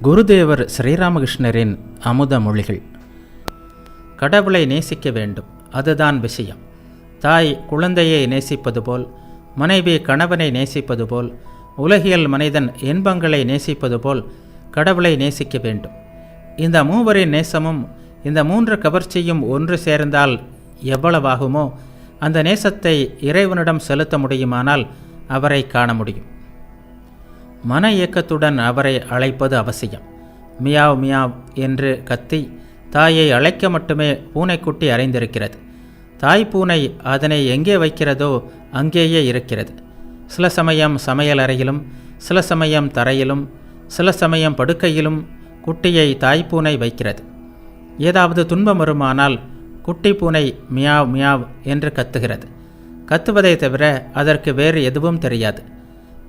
குருதேவர் ஸ்ரீராமகிருஷ்ணரின் அமுத மொழிகள். கடவுளை நேசிக்க வேண்டும், அதுதான் விஷயம். தாய் குழந்தையை நேசிப்பது போல், மனைவி கணவனை நேசிப்பது போல், உலகியல் மனிதன் இன்பங்களை நேசிப்பது போல் கடவுளை நேசிக்க வேண்டும். இந்த மூவரின் நேசமும் இந்த மூன்று கவர்ச்சியும் ஒன்று சேர்ந்தால் எவ்வளவாகுமோ அந்த நேசத்தை இறைவனிடம் செலுத்த முடியுமானால் அவரை காண முடியும். மன இயக்கத்துடன் அவரை அழைப்பது அவசியம். மியாவ் மியாவ் என்று கத்தி தாயை அழைக்க மட்டுமே பூனைக்குட்டி அறிந்திருக்கிறது. தாய் பூனை அதனை எங்கே வைக்கிறதோ அங்கேயே இருக்கிறது. சில சமயம் சமையல் அறையிலும், சில சமயம் தரையிலும், சில சமயம் படுக்கையிலும் குட்டியை தாய்ப்பூனை வைக்கிறது. ஏதாவது துன்பம் வருமானால் குட்டி பூனை மியாவ் மியாவ் என்று கத்துகிறது. கத்துவதை தவிர அதற்கு வேறு எதுவும் தெரியாது.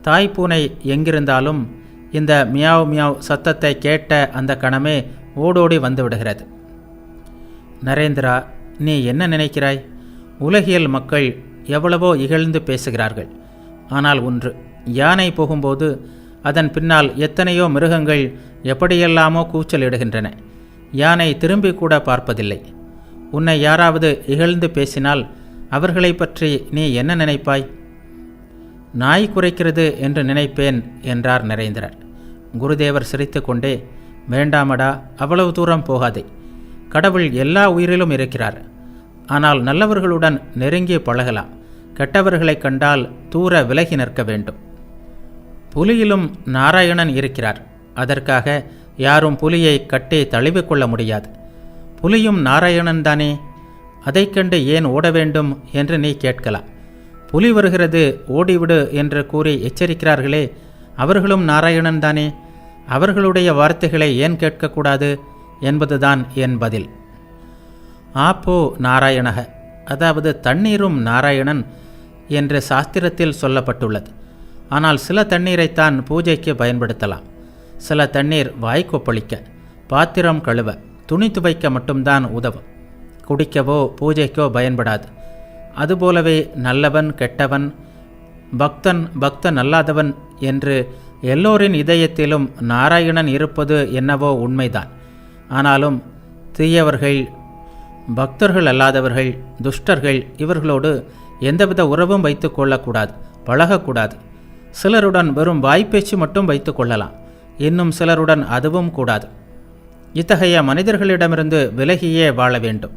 தாய்ப்பூனை எங்கிருந்தாலும் இந்த மியாவ் மியாவ் சத்தத்தை கேட்ட அந்த கணமே ஓடோடி வந்து விடுகிறது. நரேந்திரா, நீ என்ன நினைக்கிறாய்? உலகியல் மக்கள் எவ்வளவோ இகழ்ந்து பேசுகிறார்கள். ஆனால் ஒன்று, யானை போகும்போது அதன் பின்னால் எத்தனையோ மிருகங்கள் எப்படியெல்லாமோ கூச்சலிடுகின்றன. யானை திரும்பி கூட பார்ப்பதில்லை. உன்னை யாராவது இகழ்ந்து பேசினால் அவர்களை பற்றி நீ என்ன நினைப்பாய்? நாய் குறைக்கிறது என்று நினைப்பேன் என்றார் நரேந்திரர். குருதேவர் சிரித்து கொண்டே, வேண்டாமடா, அவ்வளவு தூரம் போகாதே. கடவுள் எல்லா உயிரிலும் இருக்கிறார். ஆனால் நல்லவர்களுடன் நெருங்கி பழகலாம். கெட்டவர்களை கண்டால் தூர விலகி நிற்க வேண்டும். புலியிலும் நாராயணன் இருக்கிறார். அதற்காக யாரும் புலியை கட்டி தழுவிக்கொள்ள முடியாது. புலியும் நாராயணன் தானே, அதை கண்டு ஏன் ஓட வேண்டும் என்று நீ கேட்கலாம். புலி வருகிறது, ஓடிவிடு என்று கூறி எச்சரிக்கிறார்களே, அவர்களும் நாராயணன் தானே. அவர்களுடைய வார்த்தைகளை ஏன் கேட்கக்கூடாது என்பதுதான் என் பதில். ஆப்போ நாராயணக, அதாவது தண்ணீரும் நாராயணன் என்று சாஸ்திரத்தில் சொல்லப்பட்டுள்ளது. ஆனால் சில தண்ணீரைத்தான் பூஜைக்கு பயன்படுத்தலாம். சில தண்ணீர் வாய்க்கொப்பளிக்க, பாத்திரம் கழுவ, துணி துவைக்க மட்டும்தான் உதவும். குடிக்கவோ பூஜைக்கோ பயன்படாது. அதுபோலவே நல்லவன் கெட்டவன், பக்தன் அல்லாதவன் என்று எல்லோரின் இதயத்திலும் நாராயணன் இருப்பது என்னவோ உண்மைதான். ஆனாலும் தீயவர்கள், பக்தர்கள் அல்லாதவர்கள், துஷ்டர்கள், இவர்களோடு எந்தவித உறவும் வைத்து கொள்ளக்கூடாது, பழகக்கூடாது. சிலருடன் வெறும் வாய்ப்பேச்சு மட்டும் வைத்து கொள்ளலாம். இன்னும் சிலருடன் அதுவும் கூடாது. இத்தகைய மனிதர்களிடமிருந்து விலகியே வாழ வேண்டும்.